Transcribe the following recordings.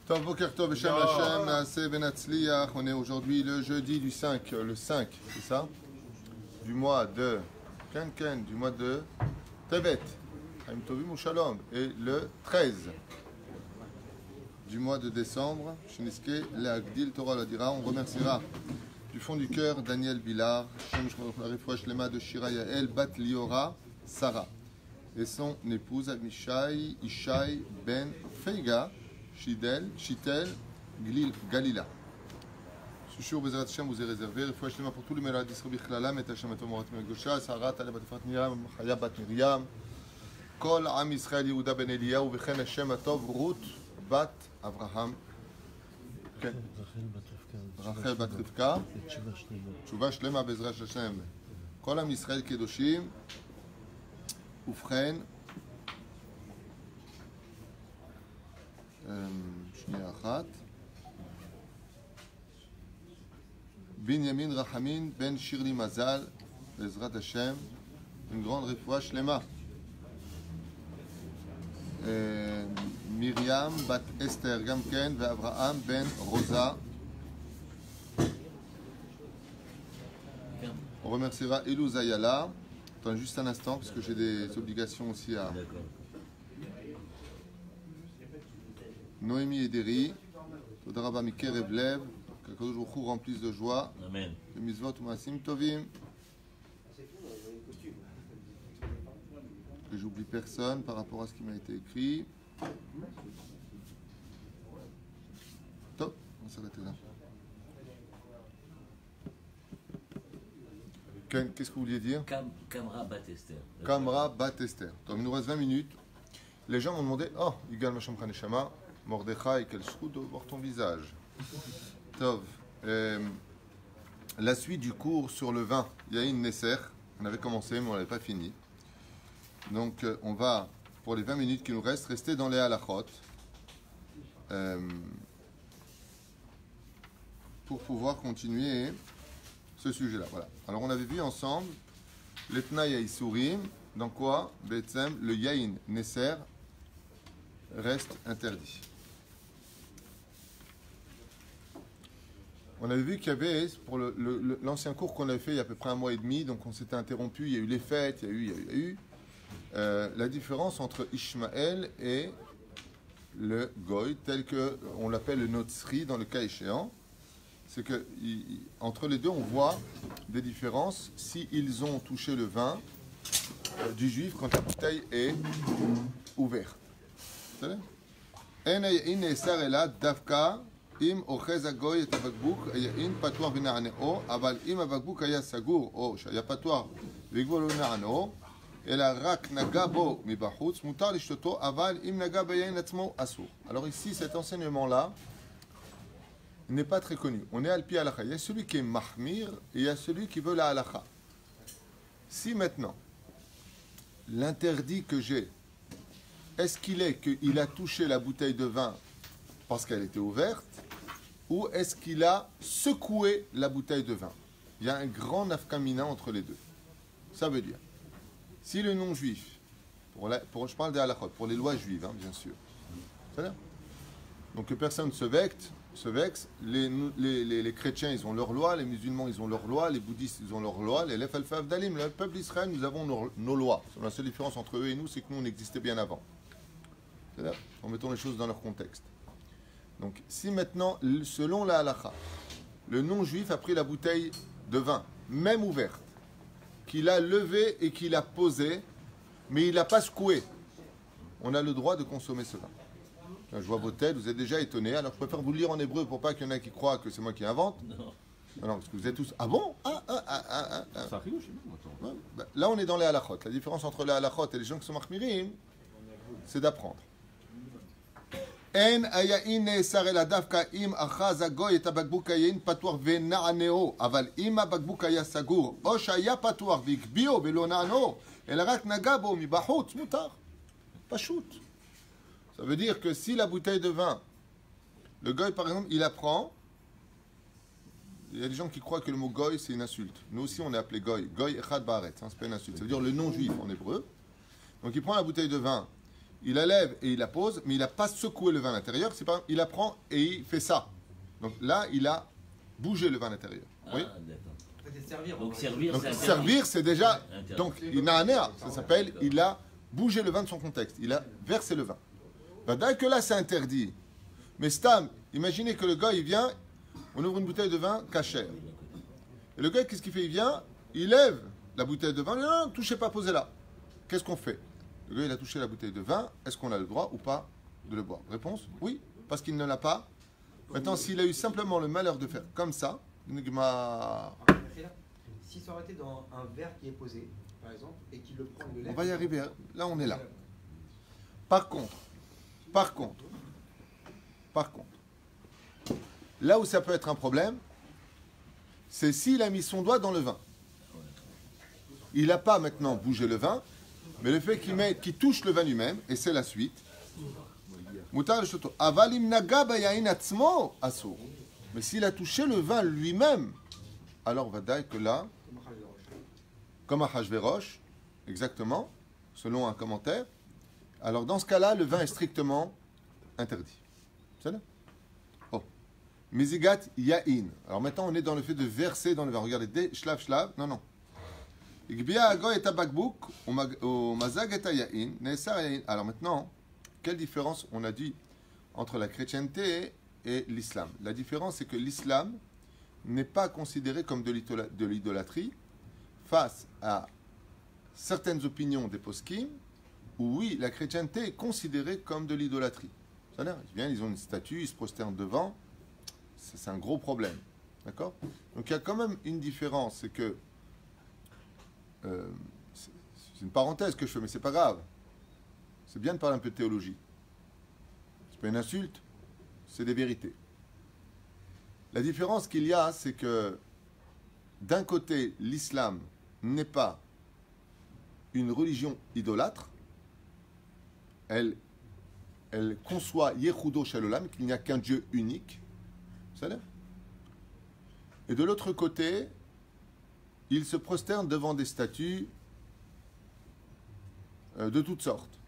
Tov Boker Tov Beshem Hashem Naaseh Benatzliach. On est aujourd'hui le jeudi du 5, le 5, c'est ça? Du mois de Ken, du mois de Tevet, Chaim Tovim ou Shalom, et le 13 du mois de décembre, Sheniske Leagdil Torah Ladira. On remerciera du fond du cœur Daniel Billard, Shem Refouach Lema de Shira Yael, Bat Liora, Sarah, et son épouse Amishai Ishai Ben Feiga, Shitel, Galila. Shishur Bezrat Hashem vous est réservé. Refouach Lema pour tous les malades d'Israël Bichlala, Met Hashem Atom Morat Megosha, Sarah Taleb Bat Efrat Miriam, Chaya Bat Miriam, Kol Am Israël Yehuda Ben Eliyahu, Vechen Hashem Atov Ruth Bat Avraham, Rachel Bat Rivka, Tshuva Shlema Bezrat Hashem, Kol Am Israël Kedoshim, Ufren, שנייה אחת. בנימין רחמין בן שירלי מזל, בעזרת השם, une grande רפואה שלמה. מרים בת אסתר גם כן, ואברהם בן רוזה. On remerciera Elou Zayala. Attends juste un instant parce que j'ai des obligations aussi à... Noémie et Deri, Todaraba Mikerev Lev, qu'Akadosh Baruch Hu remplisse de joie. Amen. Le mitzvot u'maasim tovim. Que j'oublie personne par rapport à ce qui m'a été écrit. Top, on s'arrête là. Qu'est-ce que vous vouliez dire? Kamra Bat-Esther. Kamra Bat-Esther. Il nous reste 20 minutes. Les gens m'ont demandé, oh, Yigal Masham Khaneshama, Mordechai, quel chou de voir ton visage. Tov. La suite du cours sur le vin, Yain Nesser. On avait commencé, mais on n'avait pas fini. Donc, on va, pour les 20 minutes qui nous restent, rester dans les halachot. Pour pouvoir continuer ce sujet-là. Voilà. Alors, on avait vu ensemble les Tnaï Aïsourim, dans quoi, Betsem, le Yain Nesser reste interdit. On avait vu qu'il y avait, pour l'ancien cours qu'on avait fait il y a à peu près un mois et demi, donc on s'était interrompu, il y a eu les fêtes, il y a eu la différence entre Ishmaël et le Goy, tel qu'on l'appelle le Notzri dans le cas échéant. C'est que entre les deux, on voit des différences s'ils ont touché le vin du juif quand la bouteille est ouverte. En yain ne'esar ela davka im ochez hagoy et habakbuk yain patoar v'na'aneo, aval im habakbuk haya sagur o shaya patoar v'igvol v'na'aneo, ela rak naga bo mibachutz mutar lishtoto, aval im naga bayain atzmo asur. Alors ici, cet enseignement-là n'est pas très connu. On est al pi halakha. Il y a celui qui est mahmir et il y a celui qui veut la halakha. Si maintenant l'interdit que j'ai, est-ce qu'il a touché la bouteille de vin parce qu'elle était ouverte, ou est-ce qu'il a secoué la bouteille de vin? Il y a un grand nafkamina entre les deux. Ça veut dire, si le non-juif, je parle des halakhot, pour les lois juives, hein, bien sûr, c'est-à-dire, donc que personne se vexe, les chrétiens, ils ont leurs lois, les musulmans, ils ont leurs lois, les bouddhistes, ils ont leurs lois, les Lef Alfa Avdalim, le peuple d'Israël, nous avons nos lois. La seule différence entre eux et nous, c'est que nous, on existait bien avant. En mettant les choses dans leur contexte. Donc, si maintenant, selon la halakha, le non-juif a pris la bouteille de vin, même ouverte, qu'il a levée et qu'il a posée, mais il n'a pas secoué, on a le droit de consommer cela. Je vois vos têtes, vous êtes déjà étonnés. Alors je préfère vous le lire en hébreu pour pas qu'il y en ait qui croient que c'est moi qui invente. Non. Non, parce que vous êtes tous... Ah bon? Ça arrive chez nous, là, on est dans les halachot. La différence entre les halachot et les gens qui sont mahmirim, c'est d'apprendre. En ayain ne'esar ela davka im achaz hagoy et habakbuk yain patoar ve'na'aneo, aval im habakbuk haya sagur, o shaya patoar v'ikbio ve'lo na'aneo, ela rak naga bo mibachutz mutar. Pashut. Ça veut dire que si la bouteille de vin, le goy par exemple, il la prend, il y a des gens qui croient que le mot goy c'est une insulte. Nous aussi on est appelé goy. Goy echad ba'aretz, c'est pas une insulte. Ça veut dire le non-juif en hébreu. Donc il prend la bouteille de vin, il la lève et il la pose, mais il n'a pas secoué le vin à l'intérieur. C'est pas, il la prend et il fait ça. Donc là, il a bougé le vin à l'intérieur. Oui. Servir, donc servir, Donc c'est servir, c'est déjà. interdit. Donc il a un air, ça s'appelle. Il a bougé le vin de son contexte. Il a versé le vin. Dès que là, c'est interdit. Mais Stam, imaginez que le gars, il vient, on ouvre une bouteille de vin cachère. Et le gars, qu'est-ce qu'il fait? Il vient, il lève la bouteille de vin. Il dit, non, touchez pas, posez-la. Qu'est-ce qu'on fait? Le gars, il a touché la bouteille de vin. Est-ce qu'on a le droit ou pas de le boire? Réponse, oui, parce qu'il ne l'a pas. Maintenant, s'il a eu simplement le malheur de faire comme ça, si ça aurait été dans un verre qui est posé, par exemple, et qu'il le prend et le lève. on va y arriver. Là, on est là. Par contre, là où ça peut être un problème, c'est s'il a mis son doigt dans le vin. Il n'a pas maintenant bougé le vin, mais le fait qu'il touche le vin lui-même, et c'est la suite. Mais s'il a touché le vin lui-même, alors on va dire que là, comme à Hachvérosh, exactement, selon un commentaire, alors dans ce cas-là, le vin est strictement interdit. C'est là? Oh. Mizigat Yain. Alors maintenant, on est dans le fait de verser dans le vin. Regardez, des shlav. Non, non. Alors maintenant, quelle différence on a dit entre la chrétienté et l'islam? La différence, c'est que l'islam n'est pas considéré comme de l'idolâtrie face à certaines opinions des poskim, où oui, la chrétienté est considérée comme de l'idolâtrie. C'est-à-dire, ils ont une statue, ils se prosternent devant, c'est un gros problème. D'accord? Donc il y a quand même une différence, c'est que c'est une parenthèse que je fais, mais c'est pas grave. C'est bien de parler un peu de théologie. C'est pas une insulte, c'est des vérités. La différence qu'il y a, c'est que d'un côté, l'islam n'est pas une religion idolâtre. Elle conçoit Yehudo Shalolam, qu'il n'y a qu'un Dieu unique. Et de l'autre côté, il se prosterne devant des statues de toutes sortes.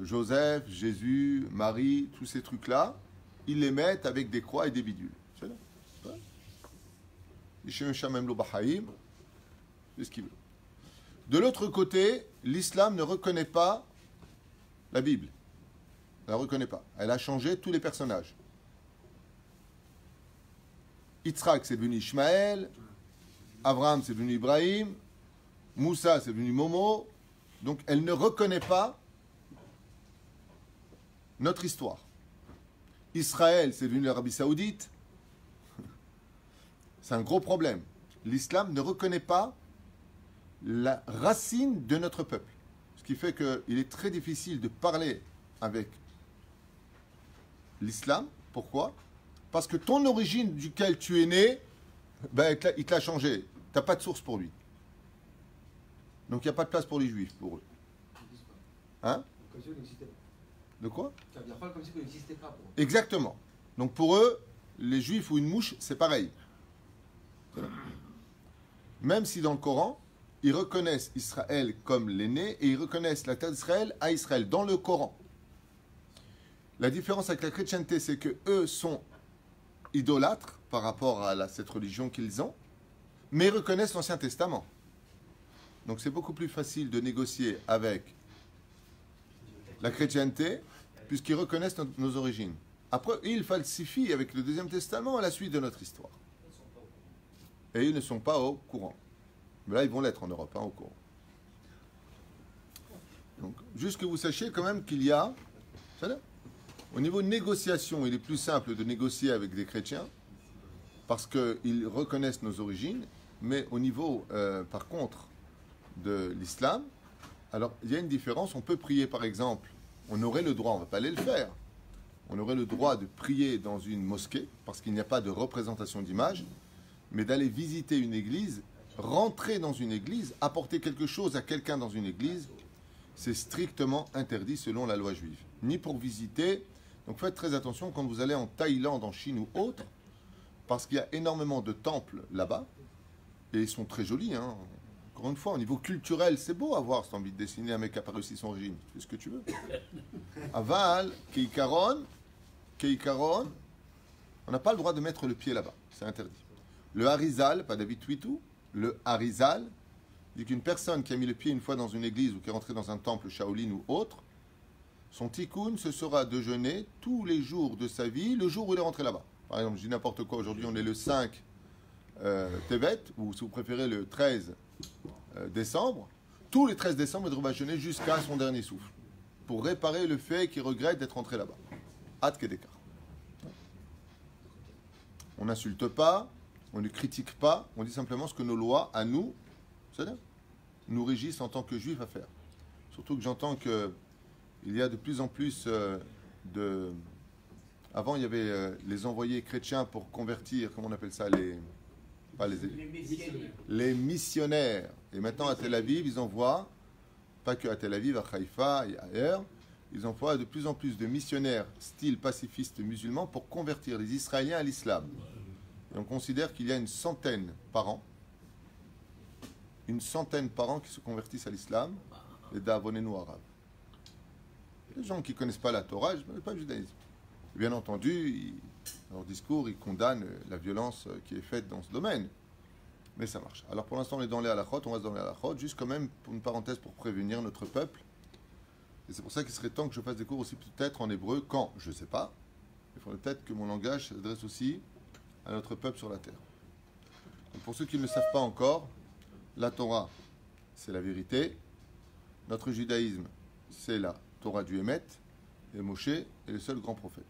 Joseph, Jésus, Marie, tous ces trucs-là, ils les mettent avec des croix et des bidules. C'est ce qu'il veut. De l'autre côté, l'islam ne reconnaît pas la Bible. Elle ne la reconnaît pas. Elle a changé tous les personnages. Yitzhak, c'est devenu Ishmaël. Abraham, c'est devenu Ibrahim. Moussa, c'est devenu Momo. Donc, elle ne reconnaît pas notre histoire. Israël, c'est devenu l'Arabie Saoudite. C'est un gros problème. L'islam ne reconnaît pas la racine de notre peuple. Ce qui fait qu'il est très difficile de parler avec l'islam. Pourquoi? Parce que ton origine duquel tu es né, ben, il te l'a changé. Tu n'as pas de source pour lui. Donc il n'y a pas de place pour les juifs, pour eux. Hein? Comme si on n'existait pas. De quoi? Ça veut dire pas comme si on n'existait pas. Pour eux. Exactement. Donc pour eux, les juifs ou une mouche, c'est pareil. Même si dans le Coran, ils reconnaissent Israël comme l'aîné et ils reconnaissent la terre d'Israël à Israël, dans le Coran. La différence avec la chrétienté, c'est que eux sont idolâtres par rapport à cette religion qu'ils ont, mais ils reconnaissent l'Ancien Testament. Donc c'est beaucoup plus facile de négocier avec la chrétienté, puisqu'ils reconnaissent nos origines. Après, ils falsifient avec le Deuxième Testament à la suite de notre histoire. Et ils ne sont pas au courant. Mais là, ils vont l'être en Europe, au courant. Donc, juste que vous sachiez quand même qu'il y a... Au niveau de négociation, il est plus simple de négocier avec des chrétiens, parce qu'ils reconnaissent nos origines, mais au niveau, par contre, de l'islam, alors il y a une différence. On peut prier, par exemple, on aurait le droit, on ne va pas aller le faire, on aurait le droit de prier dans une mosquée, parce qu'il n'y a pas de représentation d'image, mais d'aller visiter une église, rentrer dans une église, apporter quelque chose à quelqu'un dans une église, c'est strictement interdit selon la loi juive. Ni pour visiter. Donc faites très attention quand vous allez en Thaïlande, en Chine ou autre, parce qu'il y a énormément de temples là-bas, et ils sont très jolis. Hein. Encore une fois, au niveau culturel, c'est beau avoir cette envie de dessiner un mec qui n'a pas réussi son régime. Tu fais ce que tu veux. Aval, Keikaron, on n'a pas le droit de mettre le pied là-bas. C'est interdit. Le Harizal, pas David Twitou, le Harizal, dit qu'une personne qui a mis le pied une fois dans une église ou qui est rentrée dans un temple Shaolin ou autre, son tikkun, ce sera de jeûner tous les jours de sa vie, le jour où il est rentré là-bas. Par exemple, je dis n'importe quoi, aujourd'hui on est le 5 Tevet, ou si vous préférez le 13 décembre. Tous les 13 décembre, il devra jeûner jusqu'à son dernier souffle, pour réparer le fait qu'il regrette d'être rentré là-bas. Ad Kedekar. On n'insulte pas, on ne critique pas, on dit simplement ce que nos lois, à nous, c'est-à-dire, nous régissent en tant que juifs à faire. Surtout que j'entends que il y a de plus en plus de... Avant, il y avait les envoyés chrétiens pour convertir, comment on appelle ça, les missionnaires. Et maintenant, à Tel Aviv, ils envoient, pas que à Tel Aviv, à Haïfa et ailleurs, ils envoient de plus en plus de missionnaires style pacifistes musulmans pour convertir les Israéliens à l'islam. Et on considère qu'il y a une centaine par an qui se convertissent à l'islam, les Davonenu arabes. Les gens qui ne connaissent pas la Torah, je ne connais pas le judaïsme. Bien entendu, dans leur discours, ils condamnent la violence qui est faite dans ce domaine. Mais ça marche. Alors pour l'instant, on est dans les halachot, on reste dans les halachot, juste quand même, pour une parenthèse, pour prévenir notre peuple. Et c'est pour ça qu'il serait temps que je fasse des cours aussi peut-être en hébreu, quand, je ne sais pas. Il faudrait peut-être que mon langage s'adresse aussi à notre peuple sur la terre. Donc pour ceux qui ne le savent pas encore, la Torah, c'est la vérité. Notre judaïsme, c'est la Torah du Hémet. Et Moshe est le seul grand prophète.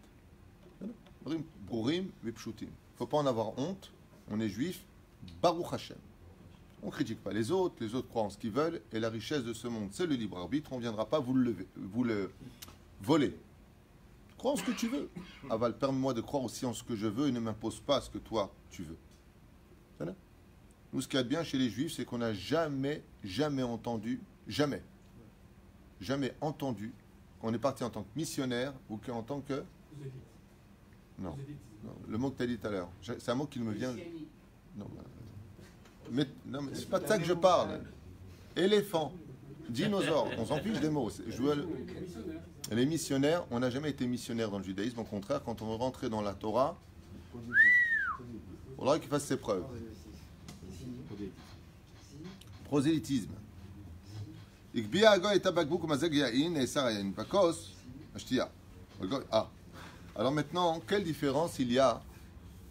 Brourim vepshutim. Il ne faut pas en avoir honte. On est juif. Baruch Hashem. On ne critique pas les autres croient en ce qu'ils veulent, et la richesse de ce monde, c'est le libre arbitre, on ne viendra pas vous le voler. Crois en ce que tu veux. Aval, permets-moi de croire aussi en ce que je veux et ne m'impose pas ce que toi, tu veux. Nous, ce qu'il y a de bien chez les juifs, c'est qu'on n'a jamais entendu, jamais entendu qu'on est parti en tant que missionnaire ou qu'en tant que... Non, le mot que tu as dit tout à l'heure, c'est un mot qui ne me vient... Non, mais c'est pas de ça que je parle. Éléphant, dinosaure, on s'en fiche des mots. Les missionnaires, on n'a jamais été missionnaire dans le judaïsme. Au contraire, quand on veut rentrer dans la Torah, il faudra qu'il fasse ses preuves. Prosélytisme. Alors maintenant, quelle différence il y a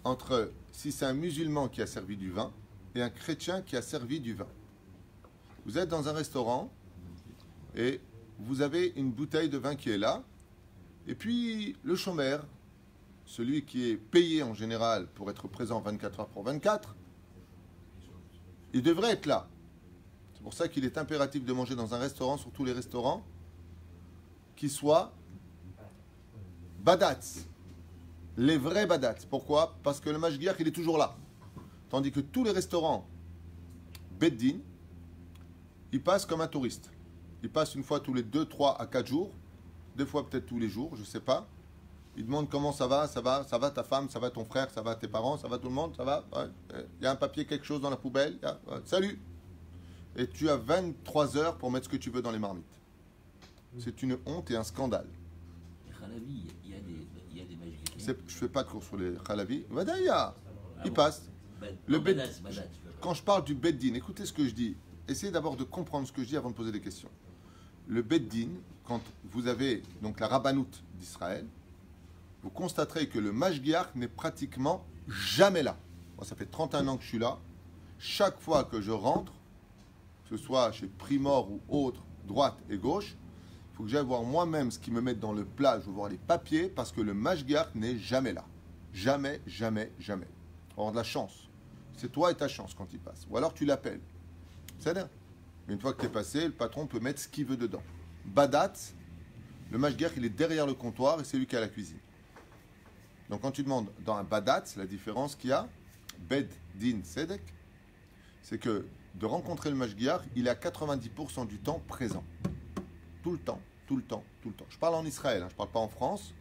entre si c'est un musulman qui a servi du vin et un chrétien qui a servi du vin? Vous êtes dans un restaurant et vous avez une bouteille de vin qui est là, et puis le shomer, celui qui est payé en général pour être présent 24 heures pour 24, il devrait être là. C'est pour ça qu'il est impératif de manger dans un restaurant, surtout les restaurants, qui soient badats, les vrais badats. Pourquoi? Parce que le mashgiach, il est toujours là. Tandis que tous les restaurants beddin, ils passent comme un touriste. Ils passent une fois tous les 2, 3 à 4 jours, des fois peut-être tous les jours, je ne sais pas. Ils demandent comment ça va ta femme, ça va ton frère, ça va tes parents, ça va tout le monde, ça va. Il y a un papier, quelque chose dans la poubelle, salut. Et tu as 23 heures pour mettre ce que tu veux dans les marmites. C'est une honte et un scandale. Khalavi, il y a des magiques. Je ne fais pas de cours sur les khalavi. Vadaïa, il passe. Quand je parle du beddin, écoutez ce que je dis. Essayez d'abord de comprendre ce que je dis avant de poser des questions. Le beddin, quand vous avez donc la rabbanout d'Israël, vous constaterez que le mashgiach n'est pratiquement jamais là. Moi, ça fait 31 ans que je suis là. Chaque fois que je rentre, que ce soit chez Primor ou autre, droite et gauche, il faut que j'aille voir moi-même ce qu'ils me mettent dans le plat. Je veux voir les papiers parce que le mashgiach n'est jamais là. Jamais, jamais, jamais. Il faut avoir de la chance. C'est toi et ta chance quand il passe. Ou alors tu l'appelles. C'est bien. Mais une fois que tu es passé, le patron peut mettre ce qu'il veut dedans. Badat, le mashgiach, il est derrière le comptoir et c'est lui qui a la cuisine. Donc quand tu demandes dans un badat, la différence qu'il y a, bed, din, sedek, c'est que de rencontrer le mashgiach, il est à 90% du temps présent. Tout le temps, tout le temps, tout le temps. Je parle en Israël, je ne parle pas en France.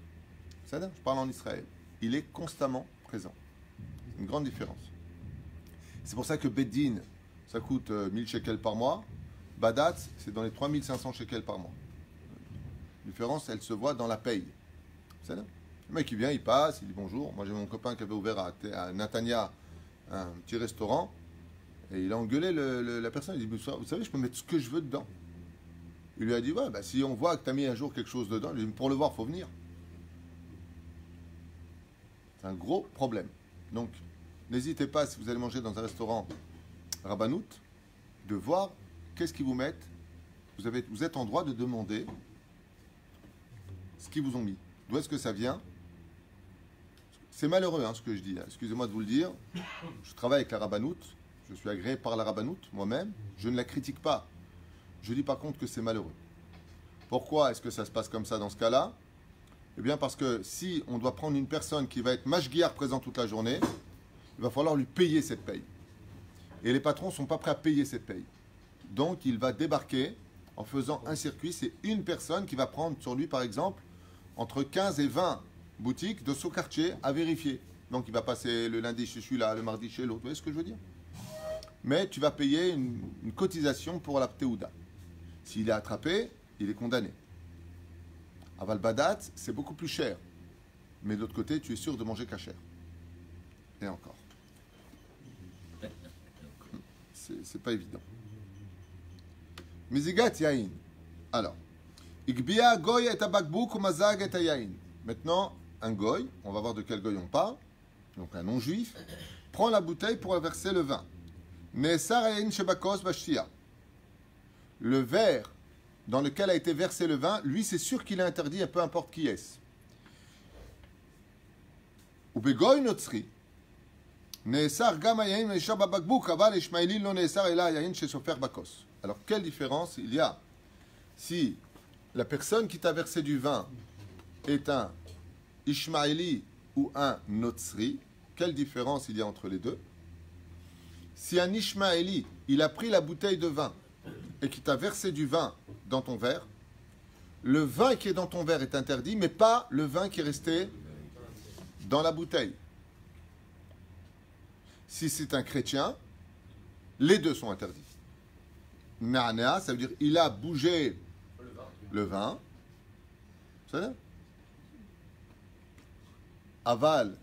C'est bien, je parle en Israël. Il est constamment présent. C'est une grande différence. C'est pour ça que Beddin, ça coûte 1000 shekels par mois. Badatz, c'est dans les 3500 shekels par mois. La différence, elle se voit dans la paye. C'est là. Le mec, il vient, il passe, il dit bonjour. Moi, j'ai mon copain qui avait ouvert à Natania un petit restaurant. Et il a engueulé la personne. Il dit, vous savez, je peux mettre ce que je veux dedans. Il lui a dit, ouais, bah, si on voit que tu as mis un jour quelque chose dedans, il dit, pour le voir, il faut venir. C'est un gros problème. Donc, n'hésitez pas, si vous allez manger dans un restaurant Rabbanout, de voir qu'est-ce qu'ils vous mettent. Vous êtes en droit de demander ce qu'ils vous ont mis. D'où est-ce que ça vient? C'est malheureux, hein, ce que je dis. Excusez-moi de vous le dire. Je travaille avec la Rabbanout. Je suis agréé par la Rabbanout, moi-même. Je ne la critique pas. Je dis par contre que c'est malheureux. Pourquoi est-ce que ça se passe comme ça dans ce cas-là? Eh bien parce que si on doit prendre une personne qui va être mashgiach présent toute la journée, il va falloir lui payer cette paye. Et les patrons ne sont pas prêts à payer cette paye. Donc il va débarquer en faisant un circuit. C'est une personne qui va prendre sur lui, par exemple, entre 15 et 20 boutiques de son quartier à vérifier. Donc il va passer le lundi chez celui-là, le mardi chez l'autre. Vous voyez ce que je veux dire? Mais tu vas payer une cotisation pour la Pteouda. S'il est attrapé, il est condamné. Aval Badat, c'est beaucoup plus cher. Mais d'autre côté, tu es sûr de manger cachère. Et encore. C'est pas évident. Mizigat yain. Alors. Igbia goy et abakbouk ou mazag et yain. Maintenant, un goy, on va voir de quel goy on parle, donc un non-juif, prend la bouteille pour verser le vin. Ne'esar yain shebakos bashtia. Le verre dans lequel a été versé le vin, lui, c'est sûr qu'il est interdit, peu importe qui est-ce. Ou begoy notzri. Ne'esar gam yain me'ishar babakbouk, aval ishmaeli lo ne'esar ela yain shesofer bakos. Alors, quelle différence il y a si la personne qui t'a versé du vin est un Ishmaéli ou un Notzri? Quelle différence il y a entre les deux? Si un Ishmaéli, il a pris la bouteille de vin et qui t'a versé du vin dans ton verre, le vin qui est dans ton verre est interdit, mais pas le vin qui est resté dans la bouteille. Si c'est un chrétien, les deux sont interdits. Na'ana, ça veut dire il a bougé le vin. C'est ça? Aval,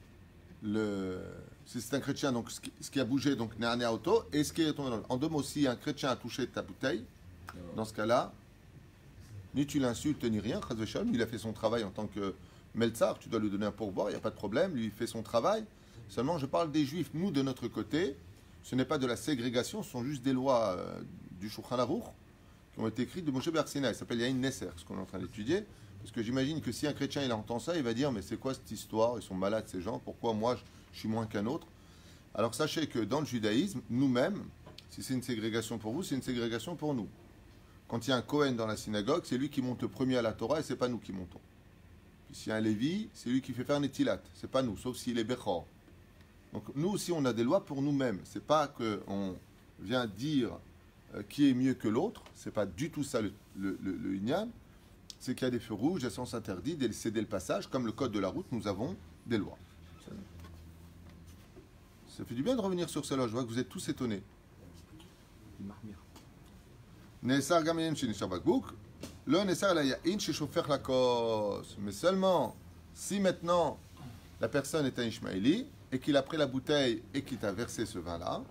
si c'est un chrétien, donc ce qui a bougé, donc Na'ana auto, et ce qui est tombé dans le... En deux mots, si un chrétien a touché ta bouteille, dans ce cas-là, ni tu l'insultes ni rien, il a fait son travail en tant que Meltzar, tu dois lui donner un pourboire, il n'y a pas de problème, lui il fait son travail. Seulement, je parle des juifs, nous de notre côté, ce n'est pas de la ségrégation, ce sont juste des lois du Shulchan Aruch qui ont été écrites de Moshe Bar Sinai. Ça s'appelle Yain Nesser, ce qu'on est en train d'étudier. Parce que j'imagine que si un chrétien il entend ça, il va dire mais c'est quoi cette histoire? Ils sont malades ces gens, pourquoi moi je suis moins qu'un autre? Alors sachez que dans le judaïsme, nous-mêmes, si c'est une ségrégation pour vous, c'est une ségrégation pour nous. Quand il y a un Cohen dans la synagogue, c'est lui qui monte le premier à la Torah et c'est pas nous qui montons. Puis s'il y a un Lévi, c'est lui qui fait faire Netilat, c'est pas nous, sauf s'il est Bechor. Donc nous aussi on a des lois pour nous-mêmes. C'est pas qu'on vient dire qui est mieux que l'autre, c'est pas du tout ça le Inyan. C'est qu'il y a des feux rouges, des sens interdits, des céder le passage, comme le code de la route, nous avons des lois. Ça fait du bien de revenir sur cela, je vois que vous êtes tous étonnés. Mais seulement si maintenant la personne est un Ishmaéli et qu'il a pris la bouteille et qu'il t'a versé ce vin-là,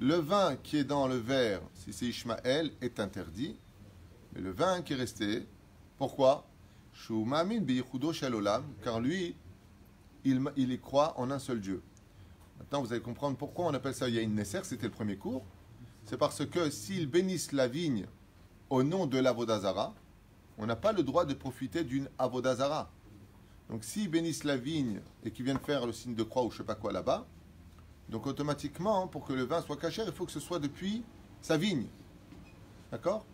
le vin qui est dans le verre, si c'est Ishmaël, est interdit. Mais le vin qui est resté, pourquoi? Car lui, il y croit en un seul Dieu. Maintenant, vous allez comprendre pourquoi on appelle ça Yain Nesser, c'était le premier cours. C'est parce que s'ils bénissent la vigne au nom de l'Avodazara, on n'a pas le droit de profiter d'une Avodazara. Donc s'ils bénissent la vigne et qu'ils viennent faire le signe de croix ou je ne sais pas quoi là-bas, donc automatiquement, pour que le vin soit cachère, il faut que ce soit depuis sa vigne. D'accord?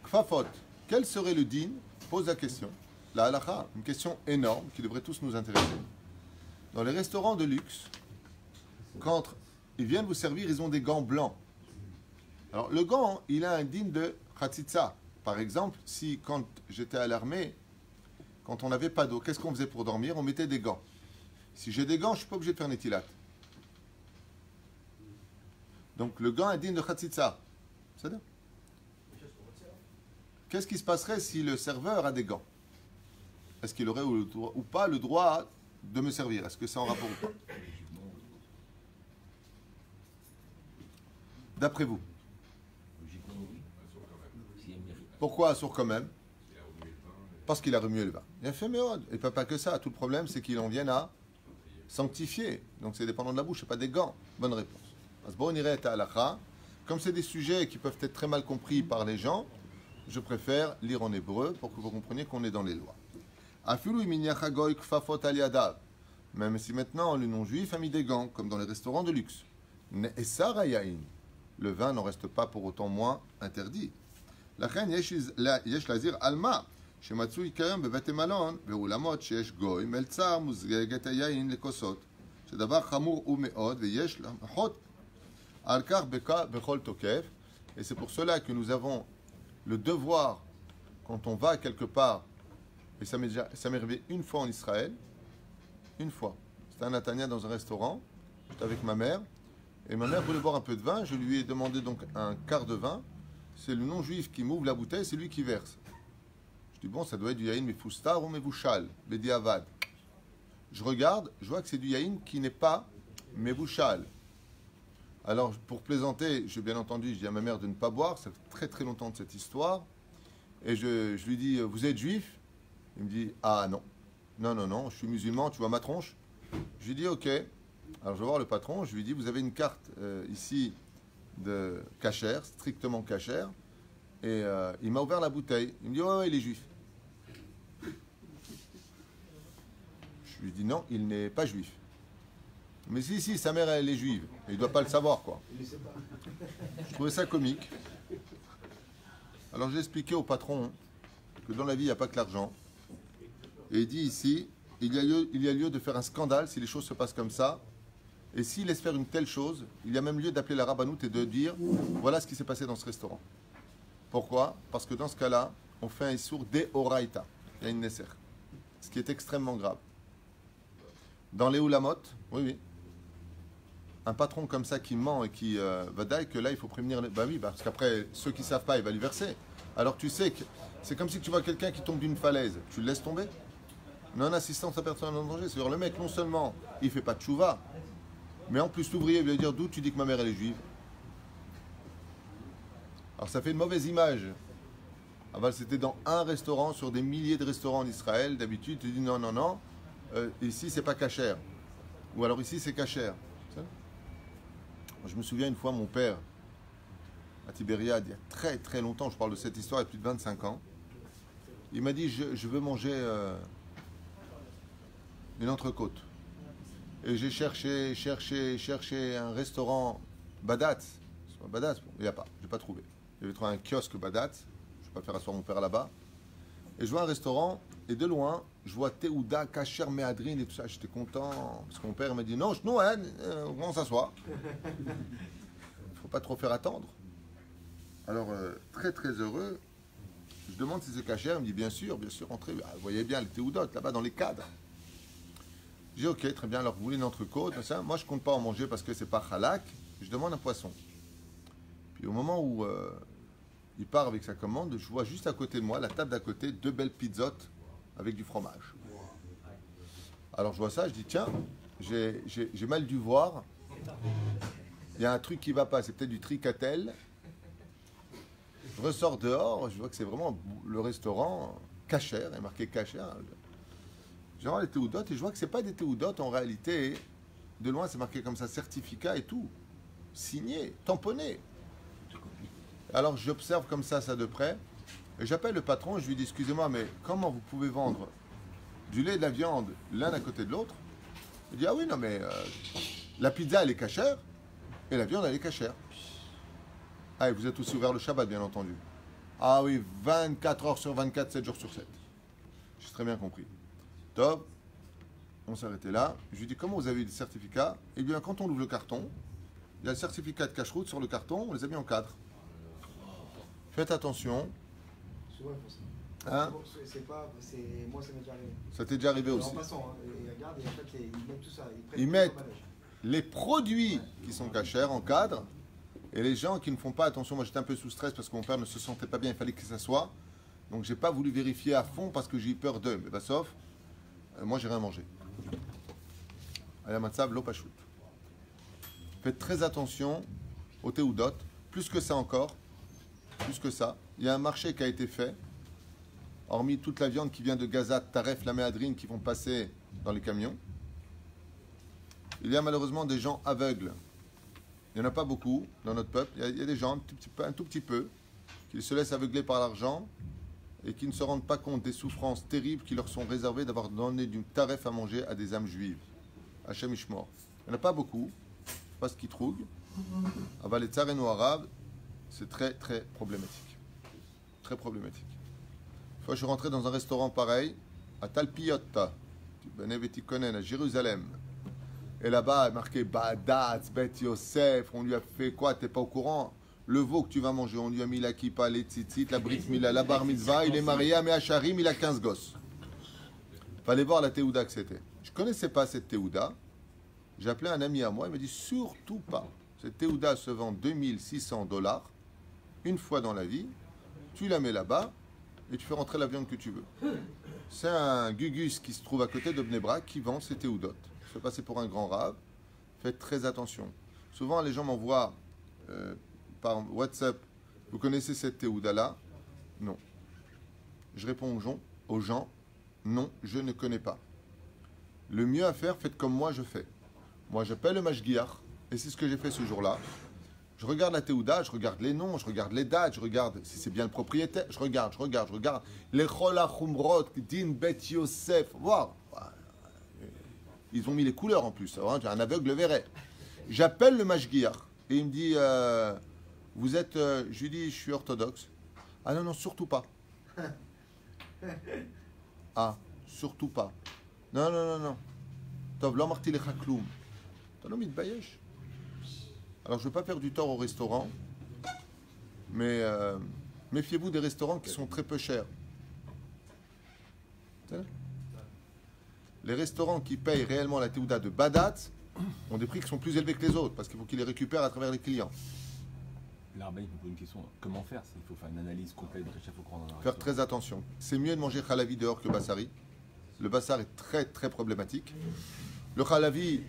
Kfafot, quel serait le din? Pose la question. La halakha, une question énorme qui devrait tous nous intéresser. Dans les restaurants de luxe, quand ils viennent vous servir, ils ont des gants blancs. Alors le gant, il a un din de khatsitsa. Par exemple, si quand j'étais à l'armée, quand on n'avait pas d'eau, qu'est-ce qu'on faisait pour dormir? On mettait des gants. Si j'ai des gants, je ne suis pas obligé de faire netilat. Donc le gant est digne de Khatsitsa. C'est ça. Qu'est-ce qui se passerait si le serveur a des gants? Est-ce qu'il aurait ou pas le droit de me servir? Est-ce que c'est en rapport ou pas? D'après vous? Logiquement, oui. S'il y a mérite. Pourquoi assourd quand même? Parce qu'il a remué le vin. Il a fait méode. Et pas que ça. Tout le problème, c'est qu'il en vienne à sanctifier. Donc c'est dépendant de la bouche, c'est pas des gants. Bonne réponse. Bon, on irait à halakha. Comme c'est des sujets qui peuvent être très mal compris par les gens, je préfère lire en hébreu pour que vous compreniez qu'on est dans les lois. Même si maintenant le non-juif a mis des gants, comme dans les restaurants de luxe. Le vin n'en reste pas pour autant moins interdit. לכן יש להזהיר על מה שמצוי כיום בבתי מלון ואולמות שיש גוי מלצר מוזגגת היין לכוסות שדבר חמור ומאוד ויש למחות על כך בכל תוקף. Et c'est pour cela que nous avons le devoir, quand on va quelque part, et ça m'est arrivé une fois en Israël, une fois. C'était un Natania dans un restaurant, j'étais avec ma mère, et ma mère voulait boire un peu de vin, je lui ai demandé donc un quart de vin, c'est le non-juif qui m'ouvre la bouteille, c'est lui qui verse. Je dis bon, ça doit être du yaïn mefoustar ou mevouchal, bediavad. Je regarde, je vois que c'est du yaïn qui n'est pas mevouchal. Alors, pour plaisanter, j'ai bien entendu, je dis à ma mère de ne pas boire, ça fait très très longtemps de cette histoire. Et je lui dis, vous êtes juif? Il me dit, ah non. Non, je suis musulman, tu vois ma tronche? Je lui dis, ok. Alors je vais voir le patron, je lui dis, vous avez une carte ici de cachère, strictement cachère. Et il m'a ouvert la bouteille. Il me dit, ouais, il est juif. Je lui dis, non, il n'est pas juif. Mais si, sa mère, elle est juive. Il ne doit pas le savoir, quoi. Je trouvais ça comique. Alors j'ai expliqué au patron que dans la vie, il n'y a pas que l'argent. Et il dit ici, il y a lieu de faire un scandale si les choses se passent comme ça. Et s'il laisse faire une telle chose, il y a même lieu d'appeler la rabbanout et de dire, voilà ce qui s'est passé dans ce restaurant. Pourquoi? Parce que dans ce cas-là, on fait un issour de oraïta. Il y a une nesser. Ce qui est extrêmement grave. Dans les oulamot, oui. Un patron comme ça qui ment et qui va dire que là il faut prévenir. Bah oui, parce qu'après ceux qui savent pas, il va lui verser. Alors tu sais que c'est comme si tu vois quelqu'un qui tombe d'une falaise, tu le laisses tomber. Non-assistance à personne en danger. C'est-à-dire le mec non seulement il fait pas de chouva, mais en plus l'ouvrier lui dire d'où tu dis que ma mère elle est juive. Alors ça fait une mauvaise image. C'était dans un restaurant sur des milliers de restaurants en Israël. D'habitude tu dis non, ici c'est pas cachère. Ou alors ici c'est cachère. Je me souviens une fois, mon père, à Tibériade, il y a très très longtemps, je parle de cette histoire il y a plus de 25 ans, il m'a dit, je veux manger une entrecôte. Et j'ai cherché un restaurant Badatz. Badatz, bon, il n'y a pas, je n'ai pas trouvé. J'avais trouvé un kiosque Badatz, je ne vais pas faire asseoir mon père là-bas. Et je vois un restaurant, et de loin, je vois Théouda, Kacher, Méadrine et tout ça. J'étais content, parce que mon père m'a dit, non, on s'assoit. Il ne faut pas trop faire attendre. Alors, très très heureux, je demande si c'est Kacher, il me dit, bien sûr, entrez. Ah, vous voyez bien les Théoudotes, là-bas, dans les cadres. J'ai dit, ok, très bien, alors vous voulez une entrecôte, ça. Moi, je ne compte pas en manger parce que c'est pas halak, je demande un poisson. Puis au moment où il part avec sa commande, je vois juste à côté de moi, la table d'à côté, 2 belles pizzottes avec du fromage. Alors je vois ça, je dis tiens, j'ai mal dû voir. Il y a un truc qui va pas, c'est peut-être du tricatel. Je ressors dehors, je vois que c'est vraiment le restaurant cachère, il est marqué cachère. Je vois les théoudotes et je vois que c'est pas des théoudotes en réalité. De loin, c'est marqué comme ça, certificat et tout, signé, tamponné. Alors j'observe comme ça de près, et j'appelle le patron, je lui dis, excusez-moi, mais comment vous pouvez vendre du lait et de la viande l'un à côté de l'autre? Il dit, ah oui, non mais la pizza elle est cachère, et la viande elle est cachère. Ah, et vous êtes aussi ouvert le Shabbat, bien entendu. Ah oui, 24 heures sur 24, 7 jours sur 7. J'ai très bien compris. Top, on s'arrêtait là. Je lui dis, comment vous avez eu le certificat? Eh bien, quand on ouvre le carton, il y a le certificat de cache-route sur le carton, on les a mis en cadre. Faites attention. Souvent, ils font ça. Hein? Moi, ça m'est déjà arrivé. Ça t'est déjà arrivé aussi. En passant, ils regardent et en fait, ils mettent tout ça. Ils mettent les produits qui sont cachers en cadre, Et les gens qui ne font pas attention, moi j'étais un peu sous stress parce que mon père ne se sentait pas bien, il fallait que ça soit. Donc j'ai pas voulu vérifier à fond parce que j'ai eu peur d'eux. Mais bah sauf, moi j'ai rien mangé. Allez, matzav, lo pachout. Faites très attention au théoudot. Plus que ça encore, plus que ça. Il y a un marché qui a été fait, hormis toute la viande qui vient de Gaza, Taref, la Méadrine, qui vont passer dans les camions. Il y a malheureusement des gens aveugles. Il n'y en a pas beaucoup dans notre peuple. Il y a des gens, un tout petit peu, qui se laissent aveugler par l'argent et qui ne se rendent pas compte des souffrances terribles qui leur sont réservées d'avoir donné du taref à manger à des âmes juives. Hachem Ishmor. Il n'y en a pas beaucoup, pas ce qui trouve. Aval les tsareno arabes, c'est très très problématique. Très problématique. Une fois, je suis rentré dans un restaurant pareil, à Talpiot, à Jérusalem. Et là-bas, marqué Badatz, Bet Yosef, on lui a fait quoi? T'es pas au courant? Le veau que tu vas manger, on lui a mis la kippa, les tzitzit, la brit mila, la bar mitzvah, il est marié à Meacharim, il a 15 gosses. Fallait voir la théouda que c'était. Je connaissais pas cette théouda. J'ai appelé un ami à moi, il m'a dit surtout pas. Cette théouda se vend $2600 une fois dans la vie. Tu la mets là-bas et tu fais rentrer la viande que tu veux. C'est un gugus qui se trouve à côté de Bnei Brak qui vend ces théoudotes. Se passer pour un grand rave, faites très attention. Souvent, les gens m'envoient par WhatsApp, vous connaissez cette théouda-là? Non. Je réponds aux gens, non, je ne connais pas. Le mieux à faire, faites comme moi je fais. Moi, j'appelle le mashgiach, et c'est ce que j'ai fait ce jour-là. Je regarde la théouda, je regarde les noms, je regarde les dates, je regarde si c'est bien le propriétaire, je regarde. Les chola chumrot, din bet Yosef, voir. Ils ont mis les couleurs en plus. J'ai un aveugle verrait. J'appelle le mashgiach et il me dit vous êtes. Je lui dis je suis orthodoxe. Ah non, surtout pas. Ah, surtout pas. Non. Tov, l'omarti le chakloum. T'as mis de bayesh. Alors je ne veux pas faire du tort au restaurant, mais méfiez-vous des restaurants qui sont très peu chers. Les restaurants qui payent réellement la théouda de Badat ont des prix qui sont plus élevés que les autres, parce qu'il faut qu'ils les récupèrent à travers les clients. L'arbain, il me pose une question. Comment faire? Il faut faire une analyse complète de chaque fois qu'on en a. Faire très attention. C'est mieux de manger khalavi dehors que bassari. Le bassar est très très problématique. Le khalavi,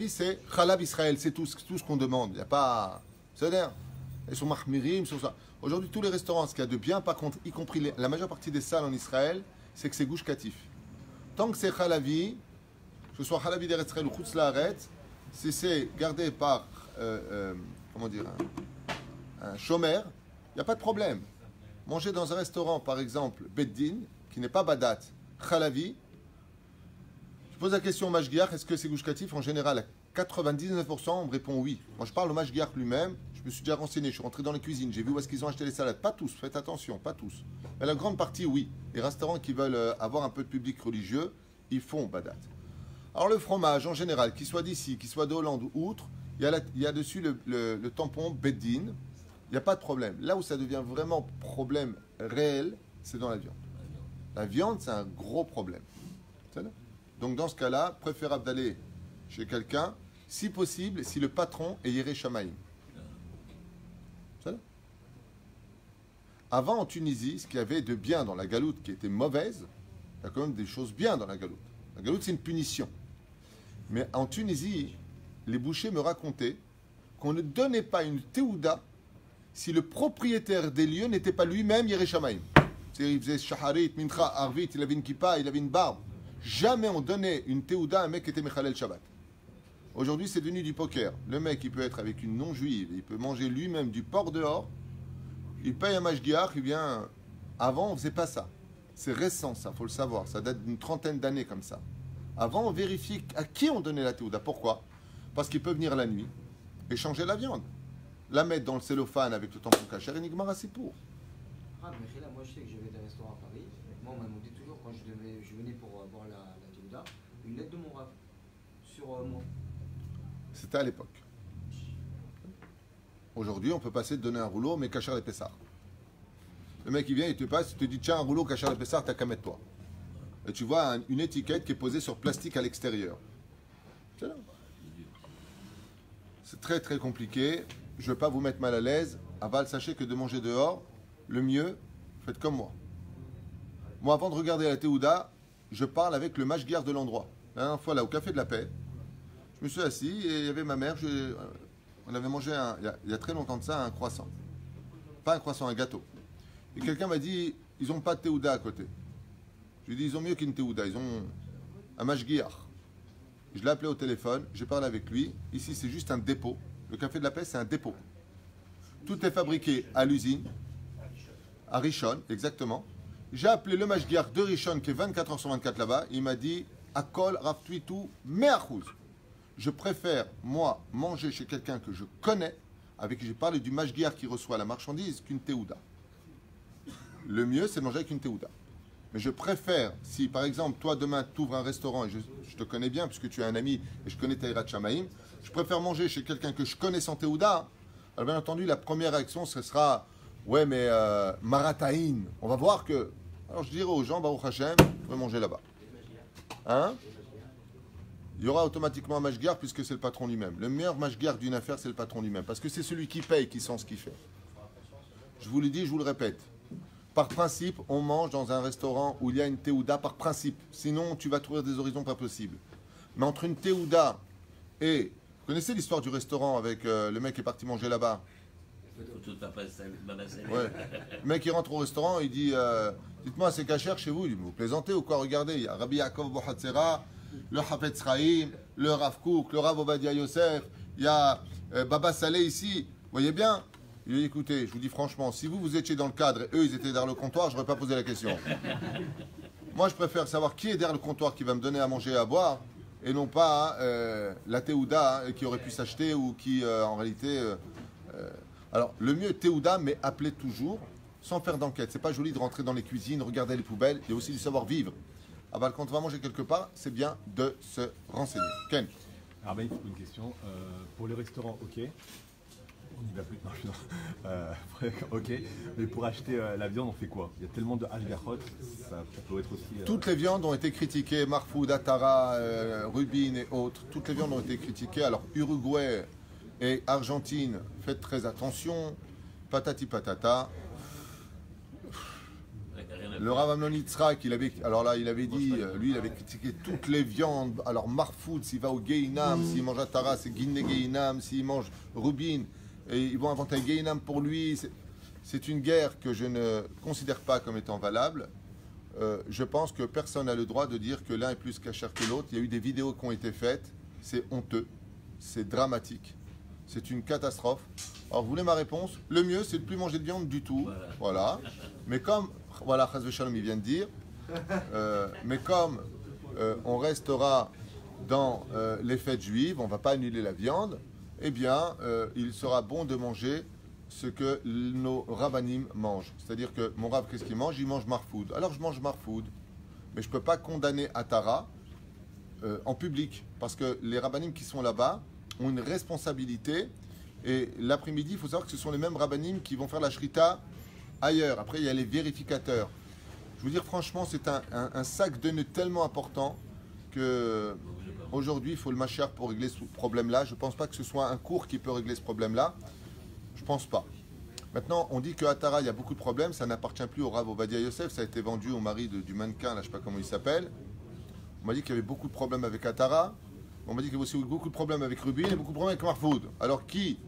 c'est khalab Israël, c'est tout ce qu'on demande. Il n'y a pas... C'est-à-dire, ils sont mahmirim, sur ça. Aujourd'hui, tous les restaurants, ce qu'il y a de bien, par contre, y compris la majeure partie des salles en Israël, c'est que c'est gouche katif. Tant que c'est Khalavi, que ce soit Khalavi d'Eretz Israël ou Chutz La'aretz, si c'est gardé par un chômeur, il n'y a pas de problème. Manger dans un restaurant, par exemple, Beddin, qui n'est pas Badat, Khalavi, je pose la question au Mashgiach, est-ce que c'est gouche katif? En général, à 99%, on me répond oui. Moi, je parle au Mashgiach lui-même, je me suis déjà renseigné, je suis rentré dans les cuisines, j'ai vu où est-ce qu'ils ont acheté les salades. Pas tous, faites attention, pas tous. Mais la grande partie, oui. Les restaurants qui veulent avoir un peu de public religieux, ils font Badat. Alors le fromage, en général, qu'il soit d'ici, qu'il soit de Hollande ou outre, il y a dessus le tampon Beddin, il n'y a pas de problème. Là où ça devient vraiment problème réel, c'est dans la viande. La viande, c'est un gros problème. Donc dans ce cas-là, préférable d'aller chez quelqu'un, si possible, si le patron est Yeré Shamaïm. Avant, en Tunisie, ce qu'il y avait de bien dans la galoute qui était mauvaise, il y a quand même des choses bien dans la galoute. La galoute, c'est une punition. Mais en Tunisie, les bouchers me racontaient qu'on ne donnait pas une théouda si le propriétaire des lieux n'était pas lui-même Yeré Shamaïm. C'est-à-dire, il faisait shaharit, mincha, arvit, il avait une kippa, il avait une barbe. Jamais on donnait une théouda à un mec qui était Mechalel Shabbat. Aujourd'hui, c'est devenu du poker. Le mec, il peut être avec une non-juive, il peut manger lui-même du porc dehors, il paye un mashgiach, il vient... Avant, on ne faisait pas ça. C'est récent, ça, il faut le savoir. Ça date d'une 30aine d'années comme ça. Avant, on vérifiait à qui on donnait la théouda. Pourquoi? Parce qu'il peut venir la nuit et changer la viande. La mettre dans le cellophane avec le tampon caché, et Nigmar Sipour. Ah, mais là, moi je sais que j'avais des restaurants à Paris. Moi, on m'a demandé toujours, quand je venais pour voir la théouda, une lettre de mon rave sur moi. C'était à l'époque. Aujourd'hui, on peut passer de donner un rouleau, mais cacher les pessards. Le mec, il vient, il te passe, il te dit tiens, un rouleau cacher les pessards, t'as qu'à mettre toi. Et tu vois une étiquette qui est posée sur plastique à l'extérieur. C'est là. C'est très très compliqué. je ne veux pas vous mettre mal à l'aise. Aval, sachez que de manger dehors, le mieux, faites comme moi. Moi, avant de regarder la Théouda, je parle avec le mashgiach de l'endroit. La dernière fois, là, au Café de la Paix, je me suis assis et il y avait ma mère. On avait mangé, il y a très longtemps de ça, un croissant. Pas un croissant, un gâteau. Et quelqu'un m'a dit, ils n'ont pas de Théouda à côté. Je lui ai dit, ils ont mieux qu'une Théouda, ils ont un mashgiach. Je l'ai appelé au téléphone, j'ai parlé avec lui. Ici, c'est juste un dépôt. Le Café de la Paix, c'est un dépôt. Tout est fabriqué à l'usine, à Rishon, exactement. J'ai appelé le mashgiach de Rishon, qui est 24 heures sur 24 là-bas. Il m'a dit, Akol, Raftuitu, Me'achouz. Je préfère, moi, manger chez quelqu'un que je connais, avec qui j'ai parlé du mashgiach qui reçoit la marchandise, qu'une Théouda. Le mieux, c'est de manger avec une Théouda. Mais je préfère, si par exemple, toi demain, tu ouvres un restaurant, et je te connais bien, puisque tu es un ami, et je connais ta Hirat Shamaïm, je préfère manger chez quelqu'un que je connais sans Théouda. Alors bien entendu, la première réaction, ce sera, ouais, mais Marataïn, on va voir que... Alors je dirais aux gens, Baruch Hashem, vous pouvez manger là-bas. Hein? Il y aura automatiquement un mashgiach, puisque c'est le patron lui-même. Le meilleur mashgiach d'une affaire, c'est le patron lui-même, parce que c'est celui qui paye qui sent ce qu'il fait. Je vous l'ai dit, je vous le répète. Par principe, on mange dans un restaurant où il y a une théouda par principe. Sinon, tu vas trouver des horizons pas possibles. Mais entre une théouda et... Vous connaissez l'histoire du restaurant avec le mec qui est parti manger là-bas? Ouais. Le mec, il rentre au restaurant, il dit dites-moi, c'est cachère chez vous? Il dit, vous plaisantez ou quoi? Regardez, il y a Rabbi Yaakov Bohatzera, le Hafetz Chaim, le Rav Kook, le Rav Ovadia Yosef, il y a Baba Saleh ici. Vous voyez bien? Il dit, écoutez, je vous dis franchement, si vous étiez dans le cadre et eux, ils étaient derrière le comptoir, je n'aurais pas posé la question. Moi, je préfère savoir qui est derrière le comptoir qui va me donner à manger et à boire, et non pas la Théouda qui aurait pu s'acheter ou qui, en réalité... Alors, le mieux est Théouda, mais appelez toujours, sans faire d'enquête. C'est pas joli de rentrer dans les cuisines, regarder les poubelles, il y a aussi du savoir-vivre. Ah bah, quand on va manger quelque part, c'est bien de se renseigner. Ken? Alors, ben, une question. Pour les restaurants, ok. On n'y va plus. Non, ok. Mais pour acheter la viande, on fait quoi? Il y a tellement de hashgachot, ça peut être aussi... Toutes les viandes ont été critiquées, Marfoud, Atara, Rubin et autres. Toutes les viandes ont été critiquées. Alors, Uruguay et Argentine, faites très attention. Patati patata. Le Rav Amnon Yitzhak, il avait dit, lui, il avait critiqué toutes les viandes. Alors, Marfoud, s'il va au Geinam, s'il mange Atara, c'est Guinée Geinam, s'il mange Rubin, et ils vont inventer un Geinam pour lui. C'est une guerre que je ne considère pas comme étant valable. Je pense que personne n'a le droit de dire que l'un est plus kasher que l'autre. Il y a eu des vidéos qui ont été faites. C'est honteux. C'est dramatique. C'est une catastrophe. Alors, vous voulez ma réponse? Le mieux, c'est de ne plus manger de viande du tout. Voilà. Mais comme, voilà, Chaz Veshalom, il vient de dire, mais comme on restera dans les fêtes juives, on ne va pas annuler la viande, eh bien, il sera bon de manger ce que nos rabbanim mangent. C'est-à-dire que mon rab, qu'est-ce qu'il mange? Il mange marfoud. Alors, je mange marfoud. Mais je ne peux pas condamner Atara en public. Parce que les rabbanim qui sont là-bas ont une responsabilité. Et l'après-midi, il faut savoir que ce sont les mêmes rabbanim qui vont faire la shrita ailleurs. Après, il y a les vérificateurs. Je vous dire, franchement, c'est un sac de nœuds tellement important que aujourd'hui, il faut le machar pour régler ce problème-là. Je ne pense pas que ce soit un cours qui peut régler ce problème-là. Je ne pense pas. Maintenant, on dit qu'à Tara, il y a beaucoup de problèmes. Ça n'appartient plus au Rav Ovadia Yosef. Ça a été vendu au mari du mannequin, là, je ne sais pas comment il s'appelle. On m'a dit qu'il y avait beaucoup de problèmes avec Atara. On m'a dit qu'il y avait aussi beaucoup de problèmes avec Rubin et beaucoup de problèmes avec Marfoud. Alors, qui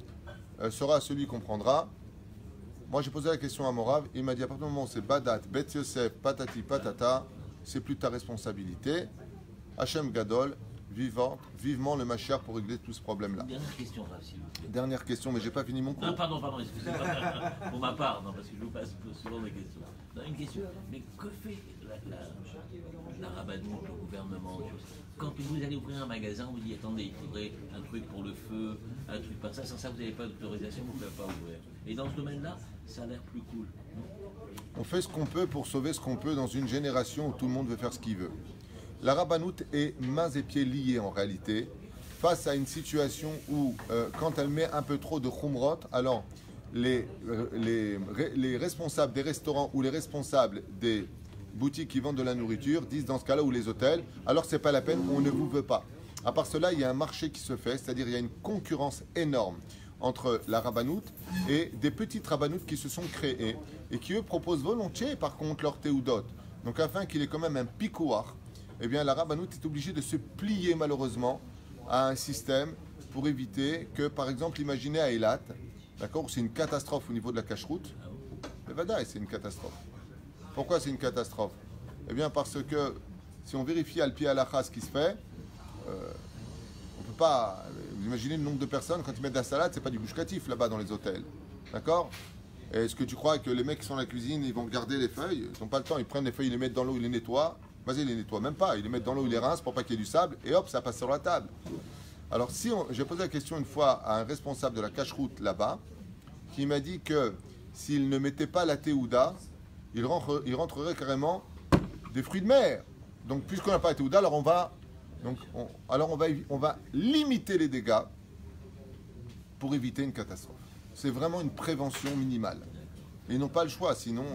sera celui qui comprendra? Moi, j'ai posé la question à mon Rav. Il m'a dit, à partir du moment où c'est Badat, Bet Yosef, Patati, Patata, c'est plus ta responsabilité. Hachem Gadol, vivement le Mashiach pour régler tout ce problème-là. Dernière question, Rav, s'il vous plaît. Dernière question, mais j'ai pas fini mon cours. Ah, pardon, excusez-moi. Pour ma part, non, parce que je vous passe souvent des questions. Non, une question, mais que fait la rabbanoute, le gouvernement? Quand vous allez ouvrir un magasin, vous dites, attendez, il faudrait un truc pour le feu, un truc par ça, sans ça vous n'avez pas d'autorisation, vous ne pouvez pas ouvrir. Et dans ce domaine-là, ça a l'air plus cool. On fait ce qu'on peut pour sauver ce qu'on peut dans une génération où tout le monde veut faire ce qu'il veut. La rabbanoute est mains et pieds liés en réalité, face à une situation où, quand elle met un peu trop de khumrot, alors les responsables des restaurants ou les responsables des boutiques qui vendent de la nourriture disent dans ce cas-là, ou les hôtels, alors c'est pas la peine, on ne vous veut pas. À part cela, il y a un marché qui se fait, c'est-à-dire il y a une concurrence énorme. entre la rabbanout et des petites rabbanoutes qui se sont créées et qui, eux, proposent volontiers, par contre, leur théoudot. Donc, afin qu'il ait quand même un picouar, eh bien, la rabbanout est obligée de se plier, malheureusement, à un système pour éviter que, par exemple, imaginez à Eilat, d'accord, où c'est une catastrophe au niveau de la cacheroute. Le Vadaï, c'est une catastrophe. Pourquoi c'est une catastrophe? Eh bien, parce que si on vérifie al pied à la ce qui se fait, on ne peut pas. Vous imaginez le nombre de personnes, quand ils mettent de la salade, c'est pas du bouche-catif là-bas dans les hôtels. D'accord? Est-ce que tu crois que les mecs qui sont à la cuisine, ils vont garder les feuilles? Ils n'ont pas le temps, ils prennent les feuilles, ils les mettent dans l'eau, ils les nettoient. Vas-y, ils les nettoient même pas. Ils les mettent dans l'eau, ils les rincent pour pas qu'il y ait du sable, et hop, ça passe sur la table. Alors, j'ai posé la question une fois à un responsable de la cache-route là-bas, qui m'a dit que s'il ne mettait pas la théouda, il rentrerait carrément des fruits de mer. Donc, puisqu'on n'a pas la théouda, alors on va limiter les dégâts pour éviter une catastrophe. C'est vraiment une prévention minimale. Et ils n'ont pas le choix, sinon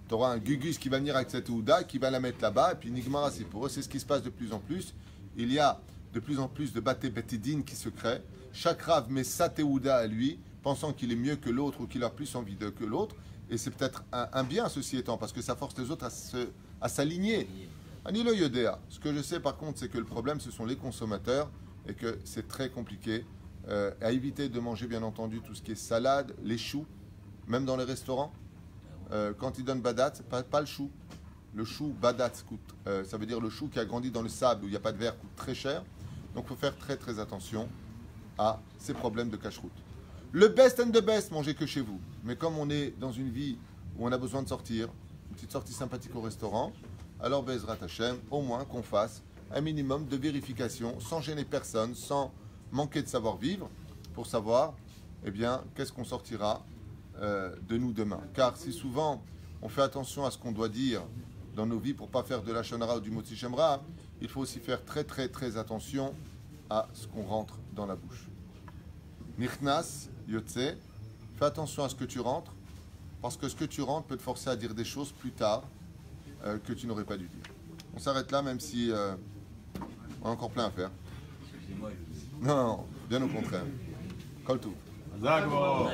tu auras un gugus qui va venir avec cette théouda, qui va la mettre là-bas, et puis Nigmara, c'est pour eux, c'est ce qui se passe de plus en plus. Il y a de plus en plus de baté bétédine qui se créent. Chaque rave met sa théouda à lui, pensant qu'il est mieux que l'autre ou qu'il a plus envie que l'autre. Et c'est peut-être un bien, ceci étant, parce que ça force les autres à s'aligner. Anilo Yodea. Ce que je sais par contre, c'est que le problème, ce sont les consommateurs et que c'est très compliqué. À éviter de manger, bien entendu, tout ce qui est salade, les choux, même dans les restaurants. Quand ils donnent badat, pas le chou. Le chou badat coûte, ça veut dire le chou qui a grandi dans le sable où il n'y a pas de verre coûte très cher. Donc il faut faire très très attention à ces problèmes de cache-route. Le best and the best, mangez que chez vous. Mais comme on est dans une vie où on a besoin de sortir, une petite sortie sympathique au restaurant, alors Bezrat Hashem, au moins qu'on fasse un minimum de vérification, sans gêner personne, sans manquer de savoir-vivre, pour savoir, eh bien, qu'est-ce qu'on sortira de nous demain. Car si souvent on fait attention à ce qu'on doit dire dans nos vies pour ne pas faire de la shonara ou du motzi shemra, il faut aussi faire très très très attention à ce qu'on rentre dans la bouche. Nichnas, Yotze, fais attention à ce que tu rentres, parce que ce que tu rentres peut te forcer à dire des choses plus tard que tu n'aurais pas dû dire. On s'arrête là, même si on a encore plein à faire. Excusez-moi, Non, bien au contraire. Kol Tov. Zagor.